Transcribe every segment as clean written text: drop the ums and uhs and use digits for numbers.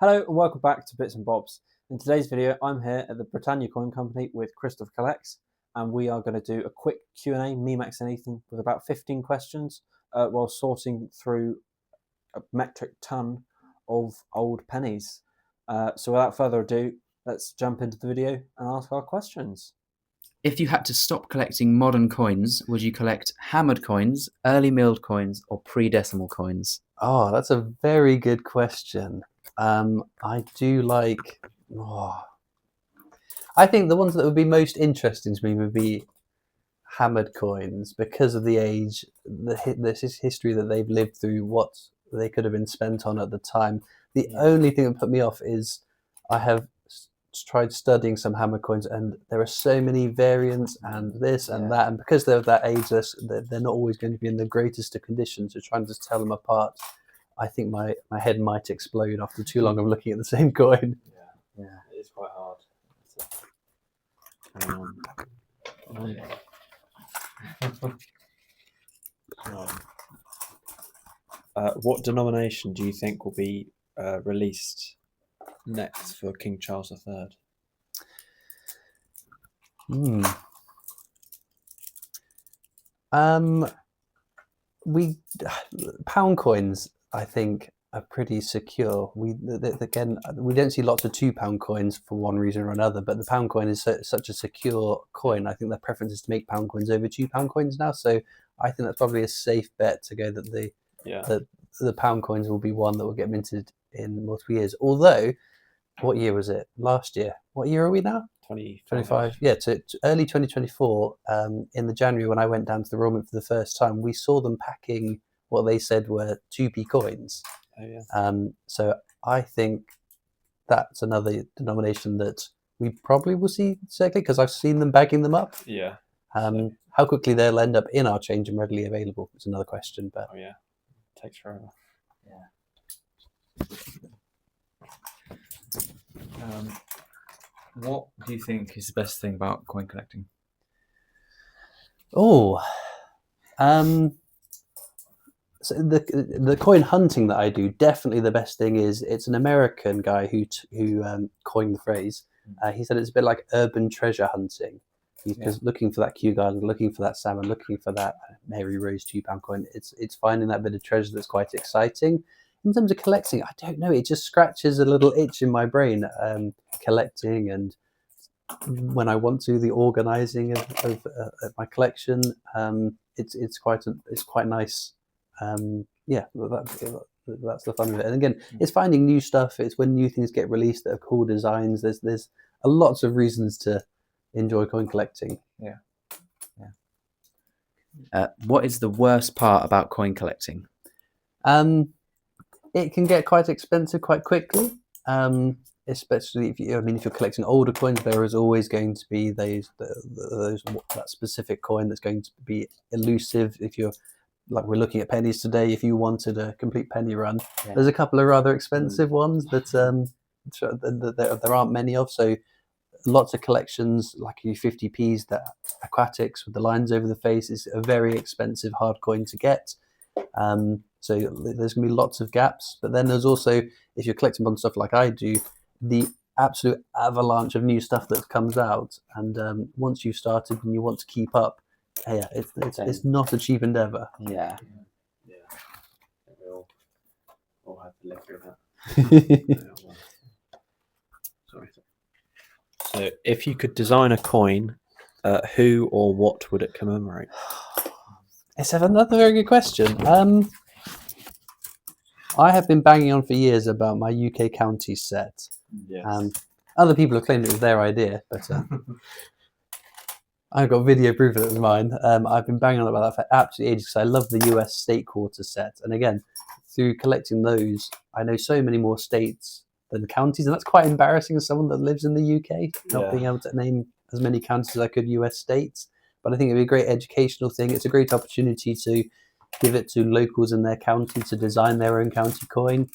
Hello and welcome back to Bits and Bobs. In today's video, I'm here at the Britannia Coin Company with Christopher Collects, and we are going to do a quick Q&A, me, Max and Ethan, with about 15 questions while sorting through a metric ton of old pennies. So without further ado, let's jump into the video and ask our questions. If you had to stop collecting modern coins, would you collect hammered coins, early milled coins, or pre-decimal coins? Oh, that's a very good question. I do like. I think the ones that would be most interesting to me would be hammered coins because of the age, the history that they've lived through, what they could have been spent on at the time. The only thing that put me off is I have tried studying some hammered coins, and there are so many variants and this and that, and because they're of that age, they're not always going to be in the greatest of conditions. So trying to tell them apart, I think my head might explode after too long of looking at the same coin. Yeah, it is quite hard. What denomination do you think will be released next for King Charles III? Pound coins, I think, are pretty secure. We don't see lots of £2 coins for one reason or another, but the pound coin is such a secure coin. I think their preference is to make pound coins over £2 coins now. So I think that's probably a safe bet to go that the pound coins will be one that will get minted in multiple years. Although, what year was it? Last year. What year are we now? 2025. Yeah, to early 2024. In the January when I went down to the Royal Mint for the first time, we saw them packing what they said were 2p coins. Oh yeah. So I think that's another denomination that we probably will see circulate because I've seen them bagging them up. Yeah. How quickly they'll end up in our change and readily available is another question. But it takes forever. What do you think is the best thing about coin collecting? So the coin hunting that I do, definitely the best thing is it's an American guy who coined the phrase. He said it's a bit like urban treasure hunting. He's just looking for that Kew Garden, looking for that salmon, looking for that Mary Rose £2 coin. It's finding that bit of treasure that's quite exciting. In terms of collecting, I don't know. It just scratches a little itch in my brain. Collecting, and when I want to, the organising of my collection. It's quite nice. That's the fun of it. And again, it's finding new stuff. It's when new things get released that are cool designs. There's lots of reasons to enjoy coin collecting. What is the worst part about coin collecting? It can get quite expensive quite quickly, especially if you're collecting older coins. There is always going to be that specific coin that's going to be elusive. If you're like we're looking at pennies today, if you wanted a complete penny run, there's a couple of rather expensive ones that there aren't many of. So lots of collections like your 50p's, that aquatics with the lines over the face is a very expensive hard coin to get. So there's going to be lots of gaps. But then there's also, if you're collecting modern stuff like I do, the absolute avalanche of new stuff that comes out. And once you've started and you want to keep up, it's not a cheap endeavour. Yeah. We'll all have to live through that. Sorry. So if you could design a coin, who or what would it commemorate? It's another very good question. I have been banging on for years about my UK county set. Yes. Other people have claimed it was their idea, but I've got video proof that it was mine. I've been banging on about that for absolutely ages because I love the US state quarter set. And again, through collecting those, I know so many more states than counties, and that's quite embarrassing as someone that lives in the UK, not being able to name as many counties as I could US states. But I think it'd be a great educational thing. It's a great opportunity to give it to locals in their county to design their own county coin.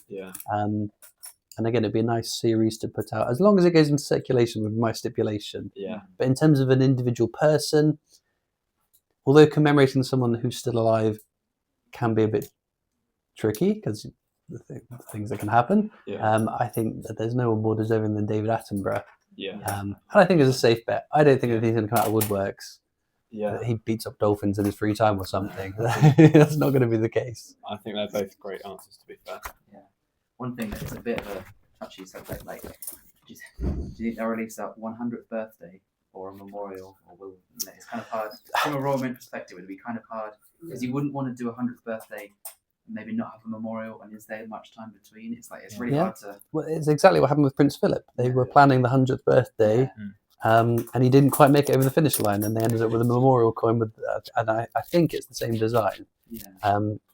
And again, it'd be a nice series to put out, as long as it goes into circulation with my stipulation. But in terms of an individual person, although commemorating someone who's still alive can be a bit tricky because the things that can happen. I think that there's no one more deserving than David Attenborough. And I think it's a safe bet. I don't think that he's going to come out of woodworks. He beats up dolphins in his free time or something. That's not going to be the case. I think they're both great answers, to be fair. Yeah. One thing that's a bit of a touchy subject, like, do you think they'll release a 100th birthday or a memorial? Or will it's kind of hard from a Royal Mint perspective. It'd be kind of hard because you wouldn't want to do a 100th birthday and maybe not have a memorial. And is there much time between? It's like it's really hard to. Well, it's exactly what happened with Prince Philip. They were planning the 100th birthday. And he didn't quite make it over the finish line, and they ended up with a memorial coin with, and I think it's the same design.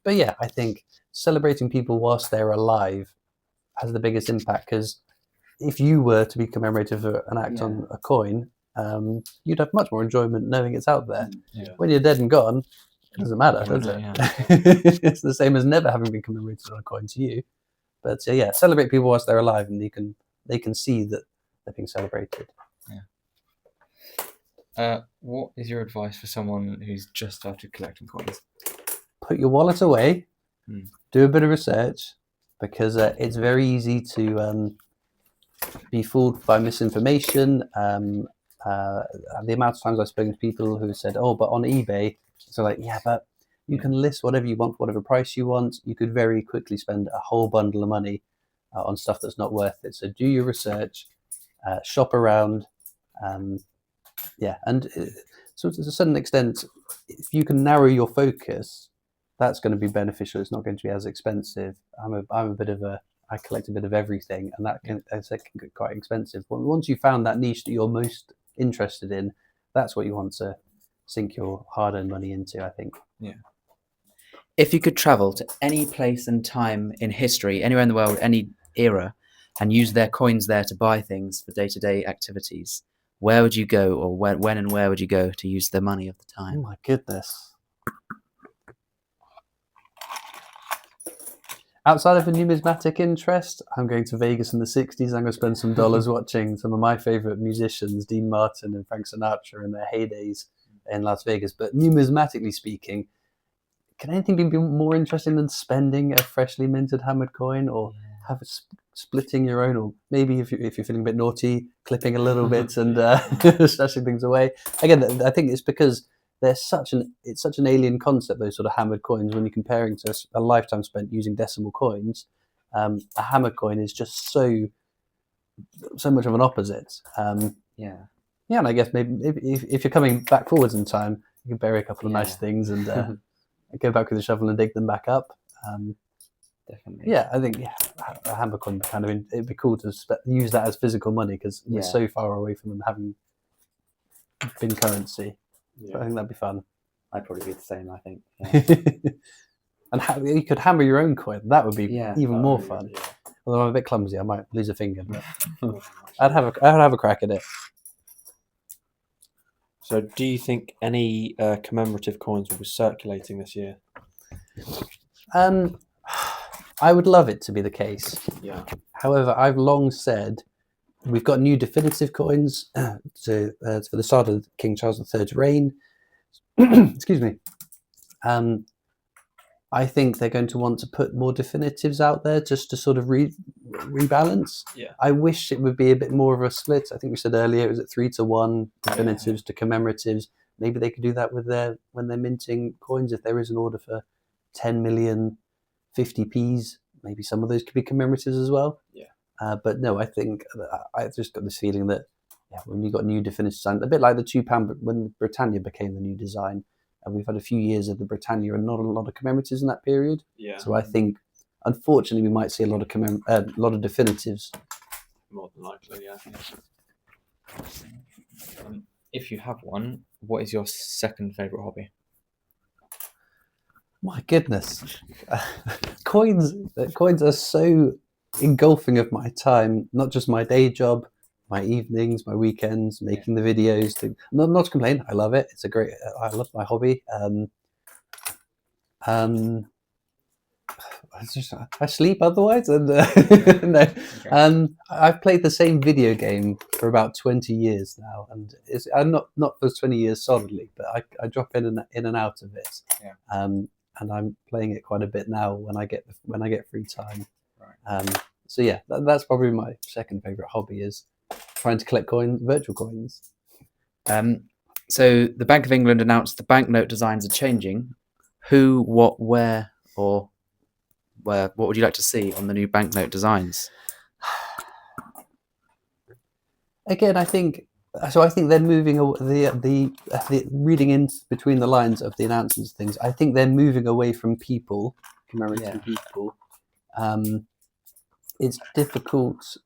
But yeah, I think celebrating people whilst they're alive has the biggest impact, because if you were to be commemorated for an act on a coin, you'd have much more enjoyment knowing it's out there. When you're dead and gone, it doesn't matter, does it? It's the same as never having been commemorated on a coin to you. But yeah, celebrate people whilst they're alive, and they can see that they're being celebrated. What is your advice for someone who's just started collecting coins? Put your wallet away, do a bit of research, because it's very easy to be fooled by misinformation. The amount of times I've spoken to people who said, "Oh, but on eBay," so like, yeah, but you can list whatever you want, whatever price you want. You could very quickly spend a whole bundle of money on stuff that's not worth it. So do your research, shop around. And so to a certain extent, if you can narrow your focus, that's going to be beneficial. It's not going to be as expensive. I collect a bit of everything, and that can get quite expensive. Once you found that niche that you're most interested in, that's what you want to sink your hard-earned money into, I think. If you could travel to any place and time in history, anywhere in the world, any era, and use their coins there to buy things for day-to-day activities, where would you go, or when and where would you go to use the money of the time? Oh my goodness. Outside of a numismatic interest, I'm going to Vegas in the 60s. I'm going to spend some dollars watching some of my favourite musicians, Dean Martin and Frank Sinatra, in their heydays in Las Vegas. But numismatically speaking, can anything be more interesting than spending a freshly minted hammered coin, or splitting your own, or maybe if you're feeling a bit naughty, clipping a little bit and stashing things away? Again, I think it's because it's such an alien concept, those sort of hammered coins, when you're comparing to a lifetime spent using decimal coins. A hammered coin is just so much of an opposite. And I guess maybe if you're coming back forwards in time, you can bury a couple of nice things and go back with the shovel and dig them back up. Definitely. Yeah, I think a hammered coin it'd be cool to use that as physical money, because we're so far away from them having been currency. So I think that'd be fun. I'd probably be the same, I think. And you could hammer your own coin. That would be even more fun. Although I'm a bit clumsy, I might lose a finger. But I'd have a crack at it. So, do you think any commemorative coins will be circulating this year? I would love it to be the case. Yeah. However, I've long said we've got new definitive coins for the start of King Charles III's reign. Excuse me. I think they're going to want to put more definitives out there just to sort of rebalance. Yeah. I wish it would be a bit more of a split. I think we said earlier it was at 3-1 definitives to commemoratives. Maybe they could do that with when they're minting coins. If there is an order for 10 million 50p's, maybe some of those could be commemoratives as well. Yeah. But no, I think I've just got this feeling that when you got new definitive design, a bit like the £2 when Britannia became the new design, and we've had a few years of the Britannia and not a lot of commemoratives in that period. Yeah. So I think, unfortunately, we might see a lot of definitives. More than likely, yeah. If you have one, what is your second favourite hobby? My goodness, coins are so engulfing of my time, not just my day job, my evenings, my weekends, making the videos. Not to complain, I love it. I love my hobby. I sleep otherwise, and no. I've played the same video game for about 20 years now, and I'm not for 20 years solidly, but I drop in and out of it. Yeah. and I'm playing it quite a bit now when I get free time. Right. So yeah, that's probably my second favorite hobby, is trying to collect virtual coins. So the Bank of England announced the banknote designs are changing. Who, what, where, or where? What would you like to see on the new banknote designs? Again, I think they're moving the reading in between the lines of the announcements things. I think they're moving away from people commemorating people. It's difficult.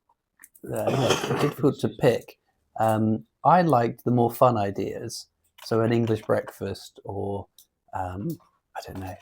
Difficult to pick. I liked the more fun ideas. So an English breakfast, or I don't know,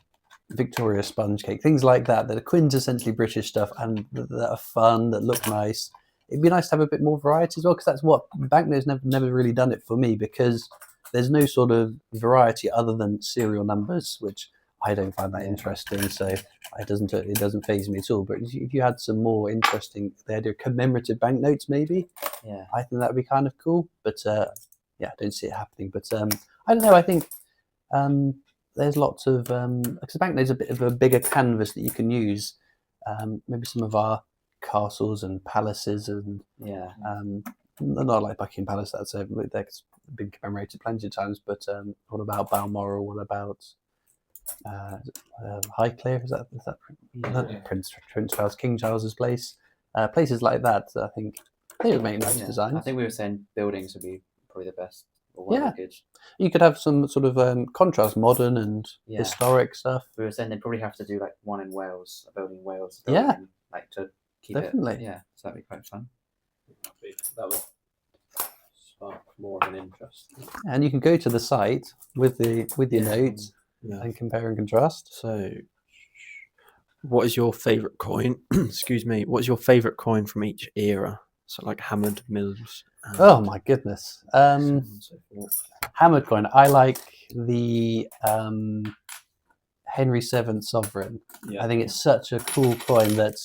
Victoria sponge cake, things like that are quintessentially British stuff and that are fun, that look nice. It'd be nice to have a bit more variety as well, because that's what banknotes never really done it for me, because there's no sort of variety other than serial numbers, which I don't find that interesting. So it doesn't faze me at all. But if you had some more interesting, the idea of commemorative banknotes, maybe, I think that'd be kind of cool. But I don't see it happening. But I don't know. I think there's lots of because banknotes are a bit of a bigger canvas that you can use. Maybe some of our castles and palaces, and not like Buckingham Palace. That's been commemorated plenty of times. But what about Balmoral? What about Highclere? Is that Prince Charles, King Charles's place? Places like that. I think they would make nice designs. I think we were saying buildings would be probably the best. You could have some sort of contrast, modern and historic stuff. We were saying they'd probably have to do like one in Wales, a building in Wales. Like to keep Definitely. it. Yeah, so that'd be quite fun. That would spark more of an interest. And you can go to the site with your notes and compare and contrast. So, what is your favourite coin? Excuse me. What is your favourite coin from each era? So, like hammered, mills. Oh my goodness. So on and so forth. Hammered coin. I like the Henry VII sovereign. I think it's such a cool coin that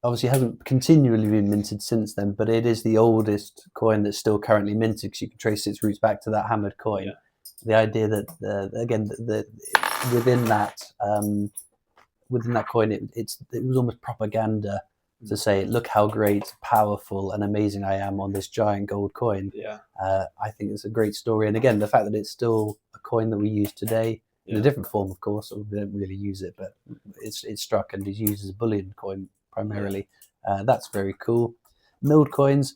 obviously hasn't continually been minted since then, but it is the oldest coin that's still currently minted, because you can trace its roots back to that hammered coin. Yeah. The idea that within that coin, it was almost propaganda to say, look how great, powerful, and amazing I am on this giant gold coin. Yeah. I think it's a great story, and again, the fact that it's still a coin that we use today in a different form, of course. We don't really use it, but it's struck and is used as a bullion coin primarily. That's very cool. Milled coins.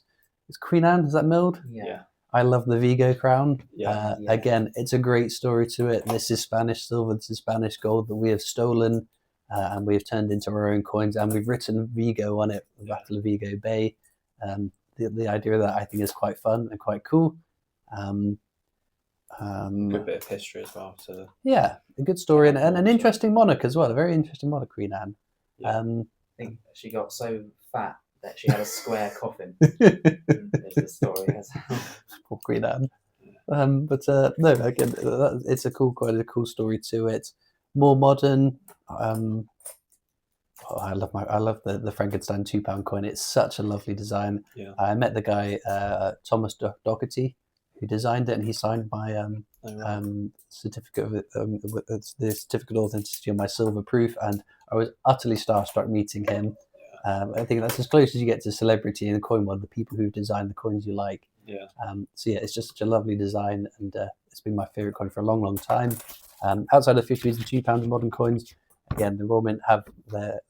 Is Queen Anne? Is that milled? Yeah. I love the Vigo crown. Yeah. Again, it's a great story to it. This is Spanish silver. This is Spanish gold that we have stolen. And we've turned into our own coins, and we've written Vigo on it, the Battle of Vigo Bay. The idea of that, I think, is quite fun and quite cool. Good bit of history as well. A good story, and an interesting monarch as well. A very interesting monarch, Queen Anne. I think she got so fat that she had a square coffin. Is the story. Poor Queen Anne. No, again, it's a cool coin, a cool story to it. More modern. I love the Frankenstein £2 coin. It's such a lovely design. Yeah. I met the guy Thomas Doherty, who designed it, and he signed my certificate of the certificate of authenticity on my silver proof, and I was utterly starstruck meeting him. I think that's as close as you get to celebrity in the coin world, the people who design the coins you like. Yeah. It's just such a lovely design, and it's been my favourite coin for a long, long time. Outside of 50s and £2 modern coins, again, the Royal Mint have the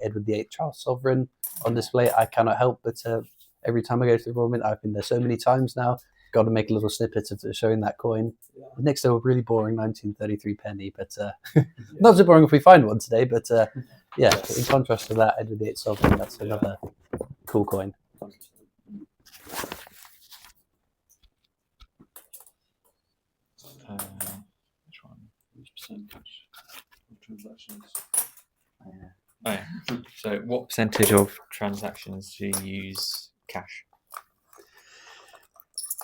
Edward VIII Charles Sovereign on display. I cannot help but every time I go to the Royal Mint, I've been there so many times now, got to make a little snippet of showing that coin. Next to a really boring 1933 penny, but not so boring if we find one today. But in contrast to that, Edward VIII Sovereign, that's another cool coin. Which one? Which percentage of transactions? So, what percentage of transactions do you use cash?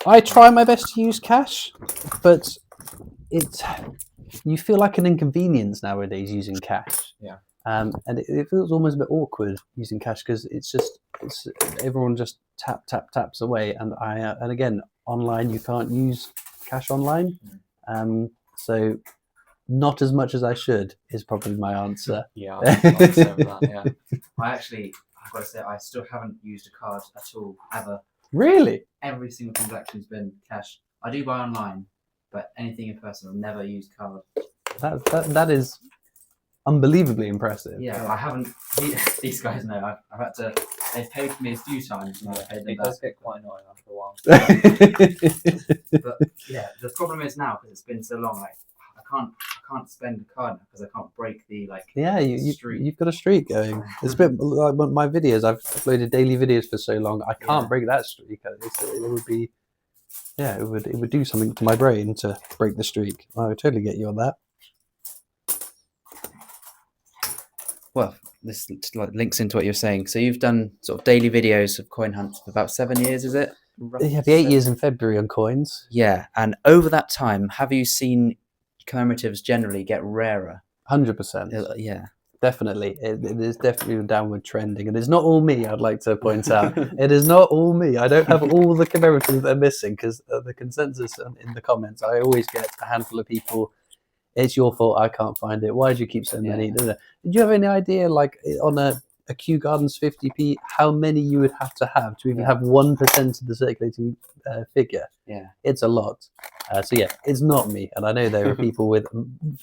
I try my best to use cash, but you feel like an inconvenience nowadays using cash. Yeah. And it feels almost a bit awkward using cash, because it's everyone just taps away, and again, online you can't use cash online. So not as much as I should is probably my answer. Yeah, I'll say that. Yeah. I've got to say, I still haven't used a card at all, ever. Really? Every single transaction's been cash. I do buy online, but anything in person, I've never used card. That is unbelievably impressive. Yeah, I haven't. These guys know. I've had to. They've paid for me a few times, and I've paid them It back. does get quite annoying after a while. But yeah, the problem is now because it's been so long. Like I can't spend a card now because I can't break the Yeah, streak. you've got a streak going. It's a bit like my videos. I've uploaded daily videos for so long. I can't Yeah. break that streak. It would be, yeah, it would do something to my brain to break the streak. I would totally get you on that. Well, this like links into what you're saying. So you've done sort of daily videos of coin hunts for about 7 years, is it? Yeah, the 8 years in February on coins. Yeah, and over that time, have you seen commemoratives generally get rarer? 100%. Yeah. Definitely. It is definitely a downward trending. And it's not all me, I'd like to point out. It is not all me. I don't have all the commemoratives that are missing because the consensus in the comments, I always get a handful of people, it's your fault, I can't find it. Why did you keep so many? Yeah. Did you have any idea, like on a Kew Gardens 50p, how many you would have to even Yeah. have 1% of the circulating figure? Yeah. It's a lot. So yeah, it's not me. And I know there are people with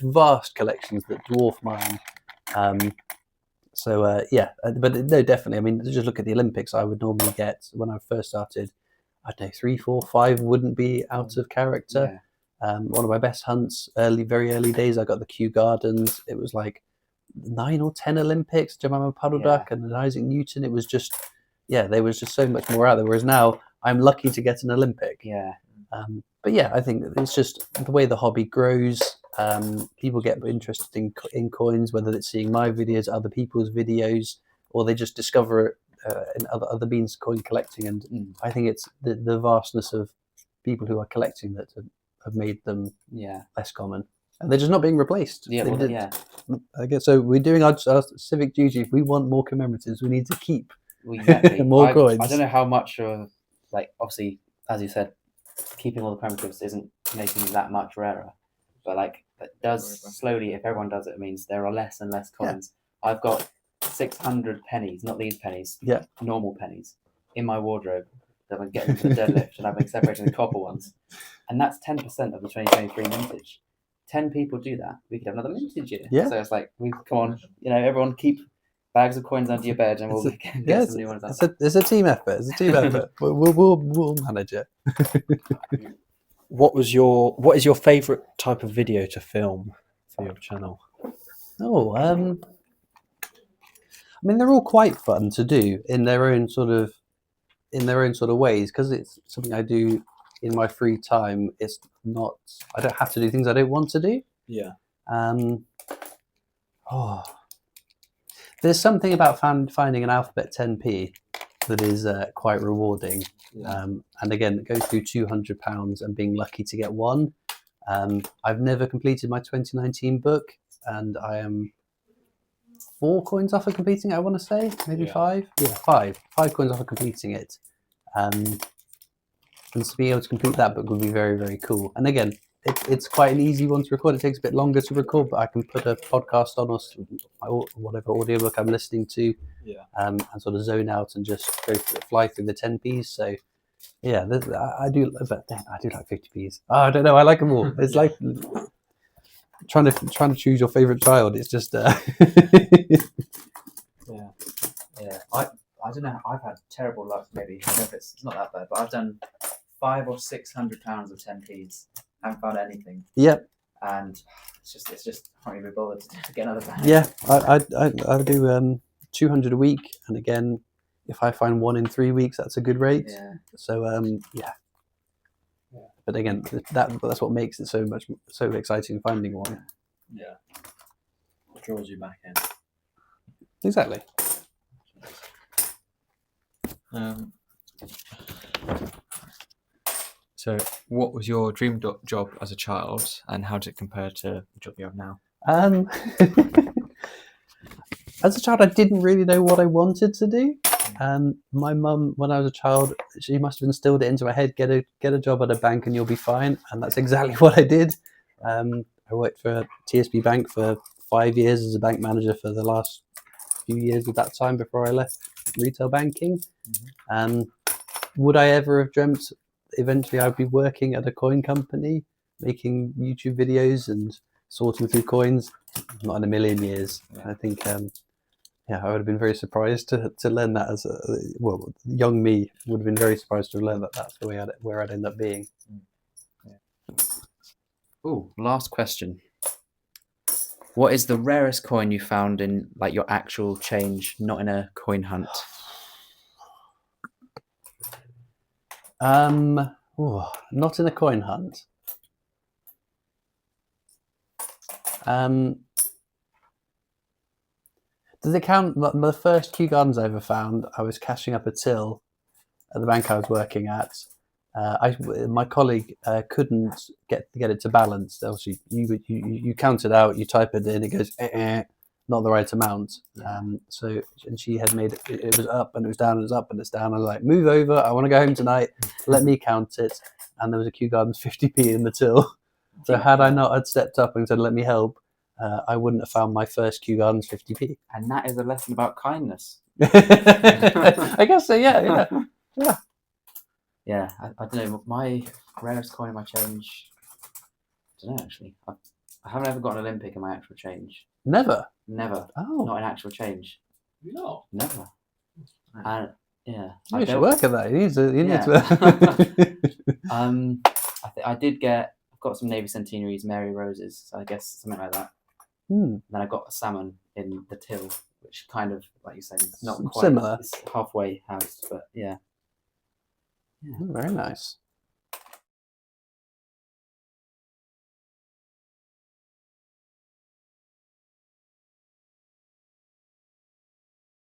vast collections that dwarf mine. But no, definitely. I mean, just look at the Olympics. I would normally get, when I first started, I don't know, 3, 4, 5 wouldn't be out of character. Yeah. One of my best hunts, very early days, I got the Kew Gardens. It was like 9 or 10 Olympics, Jemima Puddle Duck and Isaac Newton. It was just, there was just so much more out there. Whereas now, I'm lucky to get an Olympic. Yeah. But yeah, I think it's just the way the hobby grows. People get interested in coins, whether it's seeing my videos, other people's videos, or they just discover it in other means of coin collecting. And I think it's the vastness of people who are collecting that have made them less common. And they're just not being replaced. Yeah. I guess so. We're doing our civic duty. If we want more commemoratives, we need to keep Exactly. more coins. I don't know how much of, like, obviously, as you said, keeping all the commemoratives isn't making them that much rarer. But, like, it does slowly, if everyone does it, it means there are less and less coins. Yeah. I've got 600 pennies, not these pennies, normal pennies, in my wardrobe that I'm getting for the deadlift, and I've been separating the copper ones. And that's 10% of the 2023 mintage. 10 people do that, we could have another mintage year. Yeah. So it's like, come on, everyone keep bags of coins under your bed, and we'll get some new ones out. It's a team effort. It's a team effort. We'll manage it. What is your favourite type of video to film for your channel? Oh, I mean, they're all quite fun to do in their own sort of ways, because it's something I do in my free time. It's not, I don't have to do things I don't want to do. Yeah. There's something about finding an alphabet 10p that is quite rewarding. Yeah. And again, go through £200 and being lucky to get one. I've never completed my 2019 book, and I am 4 coins off of completing it, I want to say. Maybe 5? Yeah, 5. 5 coins off of completing it. And to be able to complete that book would be very, very cool. And again, it's quite an easy one to record. It takes a bit longer to record, but I can put a podcast on or whatever audiobook I'm listening to, and sort of zone out and just fly through the 10p's. So yeah, I do like 50p's. Oh, I don't know. I like them all. It's like trying to choose your favorite child. It's just Yeah. I don't know. I've had terrible luck. Maybe I don't know if it's not that bad, but I've done 500 or 600 pounds of 10p's. Haven't found anything. Yep. And it's just I can't even be bothered to get another bag. Yeah, I do 200 a week, and again, if I find 1 in 3 weeks, that's a good rate. Yeah. So yeah. But again, that's what makes it so exciting finding one. Yeah. It draws you back in. Exactly. So, what was your dream job as a child, and how does it compare to the job you have now? As a child, I didn't really know what I wanted to do. My mum, when I was a child, she must have instilled it into my head: get a job at a bank and you'll be fine. And that's exactly what I did. I I worked for TSB Bank for 5 years as a bank manager for the last few years of that time before I left retail banking. Would I ever have dreamt eventually I'd be working at a coin company, making YouTube videos and sorting through coins? Not in a million years. I think, I would have been very surprised to learn that as young me would have been very surprised to have learned that that's the way where I'd end up being. Ooh, last question. What is the rarest coin you found in like your actual change, not in a coin hunt? Not in a coin hunt. Does it count? The first Kew Gardens I ever found, I was cashing up a till at the bank I was working at. My colleague couldn't get it to balance. Obviously, you count it out, you type it in, it goes not the right amount. So she had made it was up and it was down, and it was up and it's down. I was like, move over, I want to go home tonight. Let me count it. And there was a Kew Gardens 50p in the till. So had I not had stepped up and said, let me help, I wouldn't have found my first Kew Gardens 50p. And that is a lesson about kindness. I guess so. Yeah. Yeah, I don't know. My rarest coin in my change, I don't know actually. I haven't ever got an Olympic in my actual change. Never. Never. Oh. Not in actual change. No. Never. And yeah. You should work at that. You need to. I did get. I've got some Navy Centenaries, Mary Roses. So I guess something like that. Hmm. Then I got a salmon in the till, which kind of, like you say, not quite Similar. It's halfway housed, but yeah. Very nice.